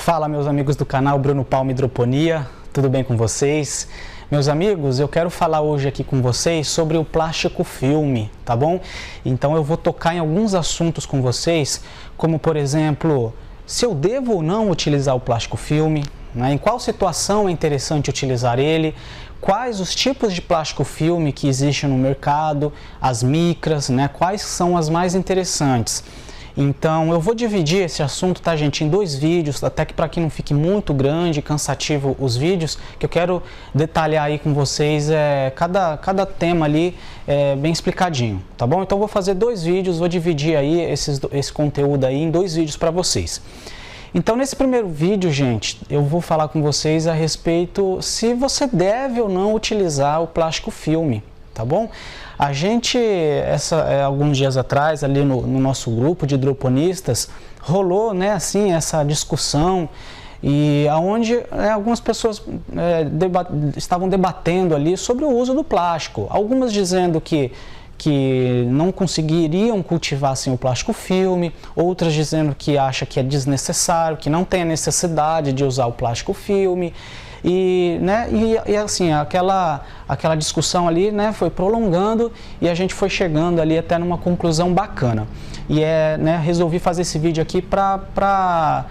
Fala, meus amigos do canal Bruno Palma Hidroponia, tudo bem com vocês? Meus amigos, eu quero falar hoje aqui com vocês sobre o plástico filme, tá bom? Então eu vou tocar em alguns assuntos com vocês, como por exemplo, se eu devo ou não utilizar o plástico filme, né? Em qual situação é interessante utilizar ele, quais os tipos de plástico filme que existem no mercado, as micras, né? Quais são as mais interessantes. Então eu vou dividir esse assunto, tá, gente, em dois vídeos, até que para que não fique muito grande, cansativo os vídeos, que eu quero detalhar aí com vocês cada tema ali bem explicadinho, tá bom? Então eu vou fazer dois vídeos, vou dividir aí esse conteúdo aí em dois vídeos para vocês. Então nesse primeiro vídeo, gente, eu vou falar com vocês a respeito se você deve ou não utilizar o plástico filme, tá bom? A gente, alguns dias atrás, ali no nosso grupo de hidroponistas, rolou, né, assim, essa discussão e onde algumas pessoas estavam debatendo ali sobre o uso do plástico. Algumas dizendo que não conseguiriam cultivar sem o plástico filme, outras dizendo que acha que é desnecessário, que não tem a necessidade de usar o plástico filme. E assim, aquela discussão ali, né, foi prolongando e a gente foi chegando ali até numa conclusão bacana. E resolvi fazer esse vídeo aqui para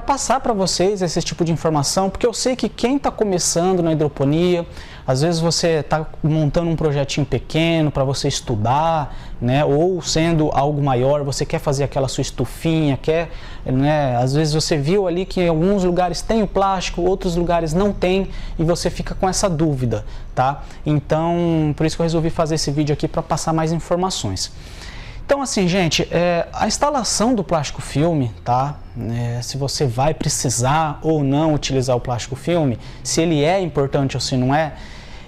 passar para vocês esse tipo de informação, porque eu sei que quem está começando na hidroponia, às vezes você está montando um projetinho pequeno para você estudar, né, ou sendo algo maior, você quer fazer aquela sua estufinha, às vezes você viu ali que em alguns lugares tem o plástico, outros lugares não tem, e você fica com essa dúvida, tá? Então, por isso que eu resolvi fazer esse vídeo aqui para passar mais informações. Então, assim, gente, a instalação do plástico filme, tá? Se você vai precisar ou não utilizar o plástico filme, se ele é importante ou se não é,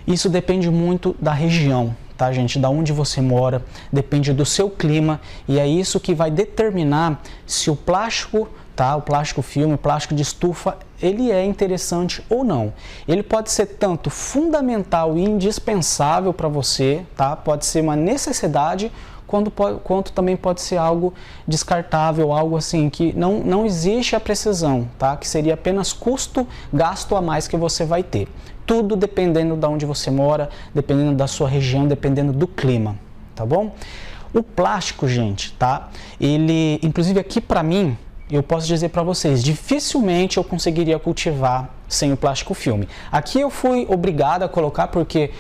isso depende muito da região, tá, gente? Da onde você mora, depende do seu clima, e é isso que vai determinar se o plástico, tá? O plástico filme, o plástico de estufa, ele é interessante ou não. Ele pode ser tanto fundamental e indispensável para você, tá? Pode ser uma necessidade, quanto também pode ser algo descartável, algo assim que não existe a precisão, tá? Que seria apenas custo, gasto a mais que você vai ter. Tudo dependendo de onde você mora, dependendo da sua região, dependendo do clima, tá bom? O plástico, gente, tá? Ele, inclusive aqui para mim, eu posso dizer para vocês, dificilmente eu conseguiria cultivar sem o plástico filme. Aqui eu fui obrigado a colocar porque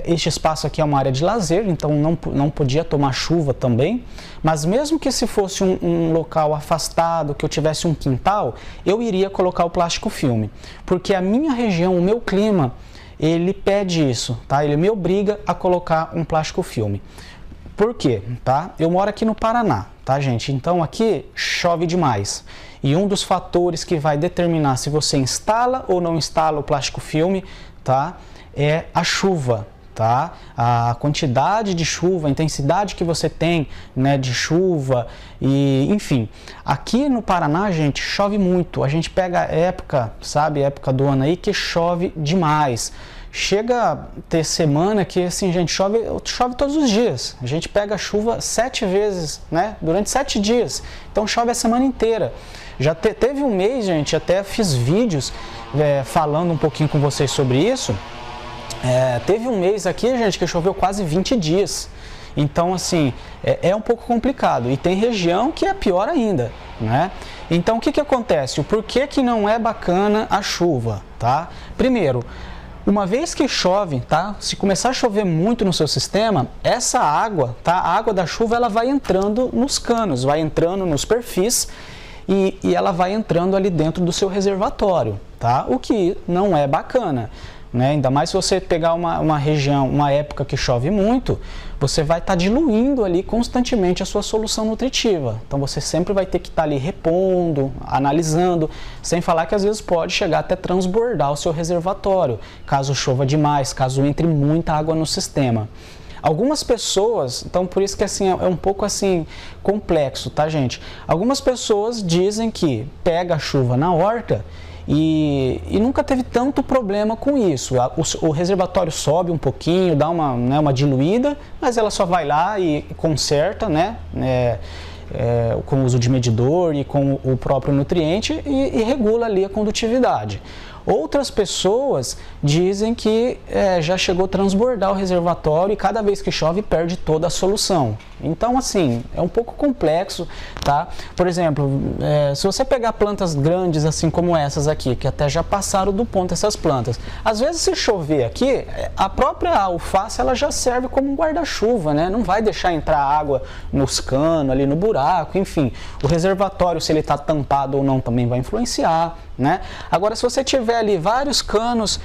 este espaço aqui é uma área de lazer, então não podia tomar chuva também, mas mesmo que se fosse um local afastado, que eu tivesse um quintal, eu iria colocar o plástico filme, porque a minha região, o meu clima, ele pede isso, tá? Ele me obriga a colocar um plástico filme. Por quê? Tá? Eu moro aqui no Paraná, tá, gente? Então aqui chove demais. E um dos fatores que vai determinar se você instala ou não instala o plástico filme, tá, é a chuva, tá? A quantidade de chuva, a intensidade que você tem, né, de chuva e enfim. Aqui no Paraná, gente, chove muito. A gente pega a época, sabe, época do ano aí que chove demais. Chega a ter semana que, assim, gente, chove todos os dias. A gente pega chuva 7 vezes, né, durante 7 dias. Então chove a semana inteira. Já teve um mês, gente, até fiz vídeos falando um pouquinho com vocês sobre isso. Teve um mês aqui, gente, que choveu quase 20 dias. Então, assim, é um pouco complicado. E tem região que é pior ainda, né? Então, o que acontece? O porquê que não é bacana a chuva, tá? Primeiro, uma vez que chove, tá? Se começar a chover muito no seu sistema, essa água, tá? A água da chuva, ela vai entrando nos canos, vai entrando nos perfis e ela vai entrando ali dentro do seu reservatório, tá? O que não é bacana, né? Ainda mais se você pegar uma região, uma época que chove muito, você vai estar diluindo ali constantemente a sua solução nutritiva. Então você sempre vai ter que estar ali repondo, analisando, sem falar que às vezes pode chegar até transbordar o seu reservatório, caso chova demais, caso entre muita água no sistema. Algumas pessoas, então por isso que assim, é um pouco assim complexo, tá, gente? Algumas pessoas dizem que pega a chuva na horta e nunca teve tanto problema com isso. O reservatório sobe um pouquinho, dá uma diluída, mas ela só vai lá e conserta, né? com o uso de medidor e com o próprio nutriente e regula ali a condutividade. Outras pessoas dizem que já chegou a transbordar o reservatório e cada vez que chove perde toda a solução. Então, assim, é um pouco complexo, tá? Por exemplo, se você pegar plantas grandes assim como essas aqui, que até já passaram do ponto essas plantas, às vezes se chover aqui, a própria alface ela já serve como um guarda-chuva, né? Não vai deixar entrar água nos canos, ali no buraco, enfim. O reservatório, se ele está tampado ou não, também vai influenciar, né? Agora, se você tiver ali vários canos,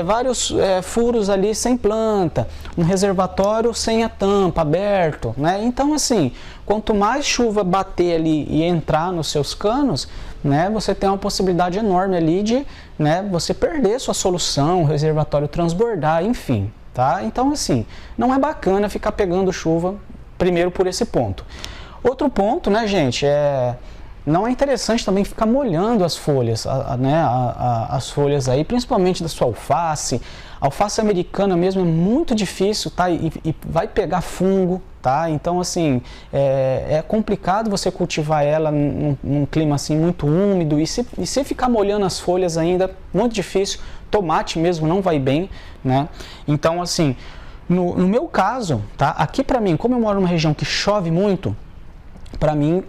vários furos ali sem planta, um reservatório sem a tampa, aberto, né? Então, assim, quanto mais chuva bater ali e entrar nos seus canos, né, você tem uma possibilidade enorme ali de, né, você perder sua solução, o reservatório transbordar, enfim, tá? Então, assim, não é bacana ficar pegando chuva, primeiro por esse ponto. Outro ponto, né, gente, não é interessante também ficar molhando as folhas, as folhas aí, principalmente da sua alface. A alface americana mesmo é muito difícil, tá? E vai pegar fungo, tá? Então, assim, é complicado você cultivar ela num clima assim muito úmido e se ficar molhando as folhas ainda, muito difícil. Tomate mesmo não vai bem, né? Então, assim, no meu caso, tá? Aqui pra mim, como eu moro numa região que chove muito, para mim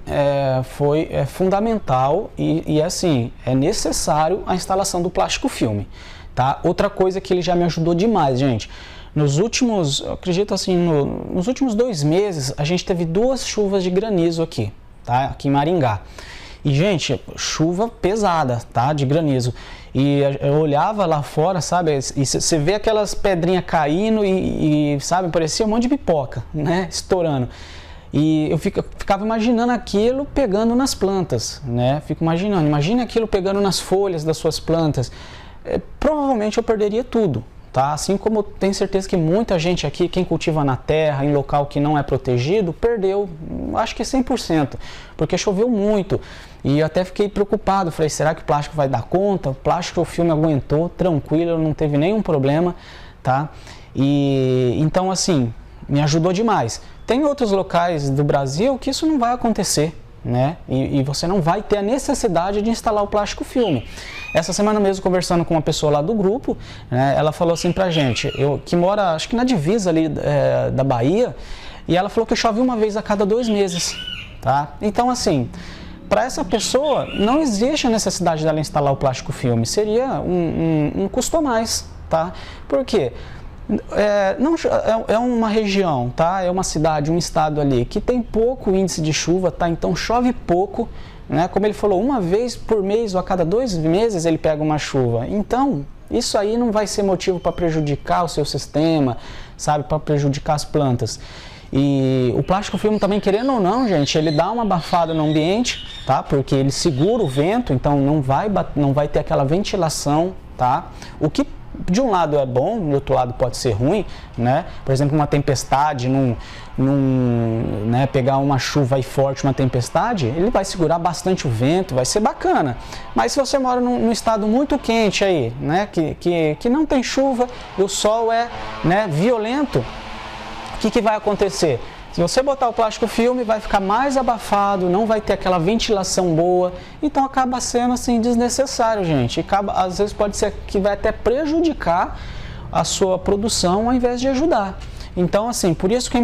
foi fundamental e assim, é necessário a instalação do plástico filme, tá? Outra coisa que ele já me ajudou demais, gente, nos últimos, eu acredito assim, nos últimos 2 meses, a gente teve 2 chuvas de granizo aqui, tá? Aqui em Maringá. E, gente, chuva pesada, tá? De granizo. E eu olhava lá fora, sabe? E você vê aquelas pedrinhas caindo e sabe? Parecia um monte de pipoca, né? Estourando. E eu ficava imaginando aquilo pegando nas plantas, né? Fico imaginando, imagina aquilo pegando nas folhas das suas plantas. Provavelmente eu perderia tudo, tá? Assim como tenho certeza que muita gente aqui, quem cultiva na terra, em local que não é protegido, perdeu, acho que 100%, porque choveu muito. E eu até fiquei preocupado, falei, será que o plástico vai dar conta? O plástico, o filme aguentou, tranquilo, não teve nenhum problema, tá? E então, assim, me ajudou demais. Tem outros locais do Brasil que isso não vai acontecer, né? E você não vai ter a necessidade de instalar o plástico filme. Essa semana mesmo, conversando com uma pessoa lá do grupo, né, ela falou assim pra gente, que mora, acho que na divisa ali da Bahia, e ela falou que chove uma vez a cada 2 meses, tá? Então, assim, para essa pessoa, não existe a necessidade dela instalar o plástico filme, seria um custo a mais, tá? Por quê? É uma região, tá? É uma cidade, um estado ali que tem pouco índice de chuva, tá? Então chove pouco, né? Como ele falou, uma vez por mês ou a cada 2 meses ele pega uma chuva. Então, isso aí não vai ser motivo para prejudicar o seu sistema, sabe? Para prejudicar as plantas. E o plástico filme também, querendo ou não, gente, ele dá uma abafada no ambiente, tá? Porque ele segura o vento, então não vai ter aquela ventilação, tá? O que de um lado é bom, do outro lado pode ser ruim, né? Por exemplo, uma tempestade, né? Pegar uma chuva aí forte, uma tempestade, ele vai segurar bastante o vento, vai ser bacana. Mas se você mora num estado muito quente aí, né? Que não tem chuva e o sol né, violento, o que vai acontecer? Se você botar o plástico filme, vai ficar mais abafado, não vai ter aquela ventilação boa, então acaba sendo assim desnecessário, gente. Às vezes pode ser que vai até prejudicar a sua produção ao invés de ajudar. Então, assim, por isso que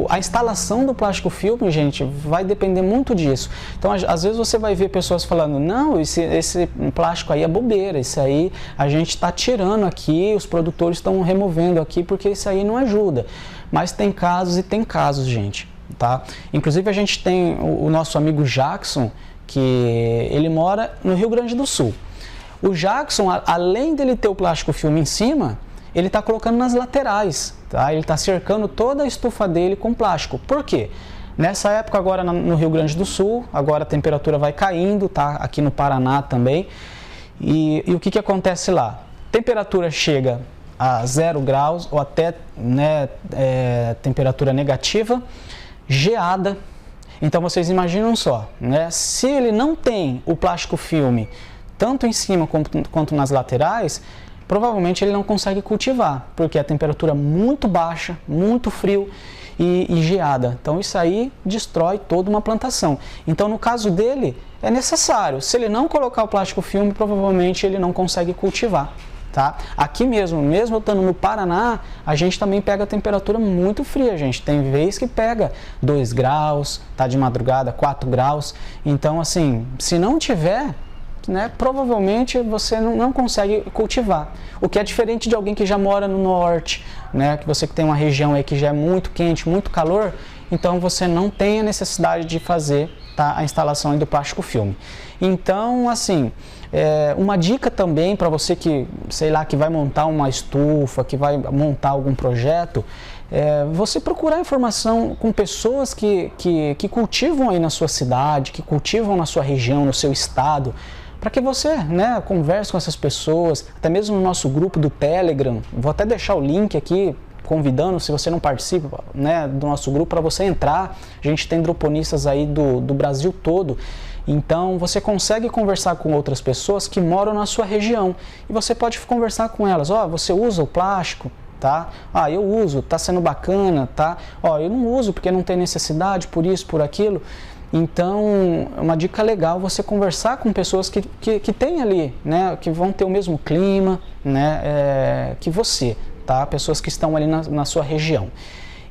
a instalação do plástico filme, gente, vai depender muito disso. Então, às vezes você vai ver pessoas falando, não, esse plástico aí é bobeira, isso aí a gente está tirando aqui, os produtores estão removendo aqui porque isso aí não ajuda. Mas tem casos e tem casos, gente, tá? Inclusive a gente tem o nosso amigo Jackson, que ele mora no Rio Grande do Sul. O Jackson, além dele ter o plástico filme em cima, ele está colocando nas laterais, tá? Ele está cercando toda a estufa dele com plástico. Por quê? Nessa época agora no Rio Grande do Sul, agora a temperatura vai caindo, tá? Aqui no Paraná também. E o que acontece lá? Temperatura chega a 0 graus ou até, né, temperatura negativa, geada. Então vocês imaginam só, né? Se ele não tem o plástico filme tanto em cima quanto nas laterais, provavelmente ele não consegue cultivar, porque a temperatura é muito baixa, muito frio e geada. Então isso aí destrói toda uma plantação. Então no caso dele é necessário, se ele não colocar o plástico filme, provavelmente ele não consegue cultivar. Tá? Aqui mesmo eu estando no Paraná, a gente também pega a temperatura muito fria, gente. Tem vez que pega 2 graus, tá de madrugada, 4 graus. Então, assim, se não tiver, né, provavelmente você não consegue cultivar. O que é diferente de alguém que já mora no norte, né, que você que tem uma região aí que já é muito quente, muito calor, então você não tem a necessidade de fazer, tá, a instalação aí do plástico filme. Então, assim, uma dica também para você que, sei lá, que vai montar uma estufa, que vai montar algum projeto, você procurar informação com pessoas que cultivam aí na sua cidade, que cultivam na sua região, no seu estado, para que você, né, converse com essas pessoas, até mesmo no nosso grupo do Telegram. Vou até deixar o link aqui, convidando, se você não participa, né, do nosso grupo, para você entrar. A gente tem hidroponistas aí do Brasil todo. Então você consegue conversar com outras pessoas que moram na sua região e você pode conversar com elas. Ó, você usa o plástico? Tá? Ah, eu uso, tá sendo bacana, tá? Ó, eu não uso porque não tem necessidade, por isso, por aquilo. Então, é uma dica legal você conversar com pessoas que tem ali, né, que vão ter o mesmo clima, né, que você, tá? Pessoas que estão ali na sua região.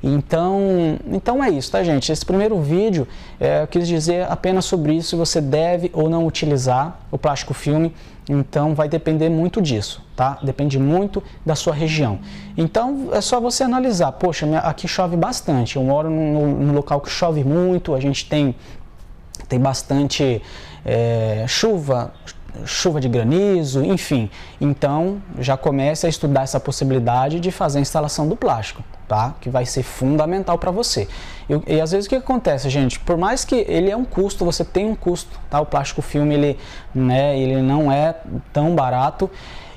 Então é isso, tá, gente? Esse primeiro vídeo eu quis dizer apenas sobre isso, se você deve ou não utilizar o plástico filme. Então vai depender muito disso, tá? Depende muito da sua região. Então é só você analisar. Poxa, aqui chove bastante, eu moro num local que chove muito, a gente tem bastante chuva de granizo, enfim. Então já comece a estudar essa possibilidade de fazer a instalação do plástico, tá? Que vai ser fundamental para você. E às vezes o que acontece, gente? Por mais que ele é um custo, você tem um custo, tá? O plástico filme, ele não é tão barato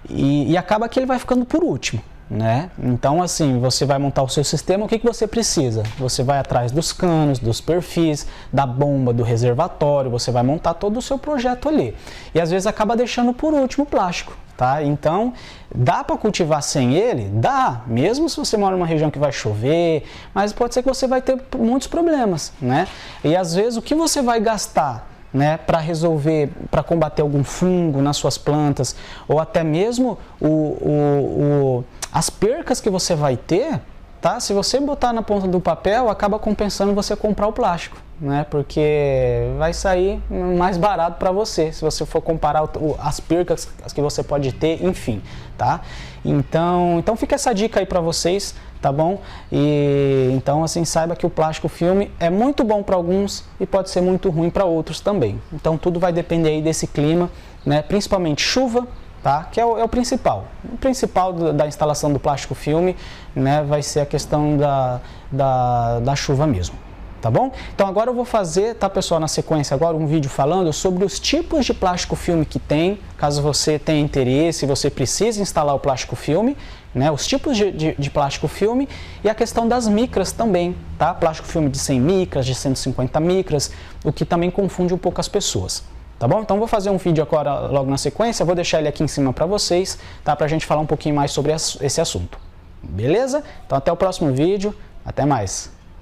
e acaba que ele vai ficando por último, né? Então, assim, você vai montar o seu sistema, o que você precisa? Você vai atrás dos canos, dos perfis, da bomba, do reservatório, você vai montar todo o seu projeto ali. E às vezes acaba deixando por último o plástico, tá? Então, dá para cultivar sem ele? Dá, mesmo se você mora numa região que vai chover, mas pode ser que você vai ter muitos problemas, né? E às vezes o que você vai gastar, né, para resolver, para combater algum fungo nas suas plantas, ou até mesmo as percas que você vai ter, tá? Se você botar na ponta do papel, acaba compensando você comprar o plástico, né? Porque vai sair mais barato para você, se você for comparar as percas que você pode ter, enfim, tá? Então fica essa dica aí para vocês, tá bom? E então, assim, saiba que o plástico filme é muito bom para alguns e pode ser muito ruim para outros também. Então tudo vai depender aí desse clima, né? Principalmente chuva, tá? Que é o principal. O principal da instalação do plástico filme, né, vai ser a questão da chuva mesmo. Tá bom? Então agora eu vou fazer, tá, pessoal, na sequência agora um vídeo falando sobre os tipos de plástico filme que tem, caso você tenha interesse, você precise instalar o plástico filme, né, os tipos de plástico filme e a questão das micras também, tá? Plástico filme de 100 micras, de 150 micras, o que também confunde um pouco as pessoas. Tá bom? Então vou fazer um vídeo agora logo na sequência, vou deixar ele aqui em cima para vocês, tá? Pra gente falar um pouquinho mais sobre esse assunto. Beleza? Então até o próximo vídeo, até mais!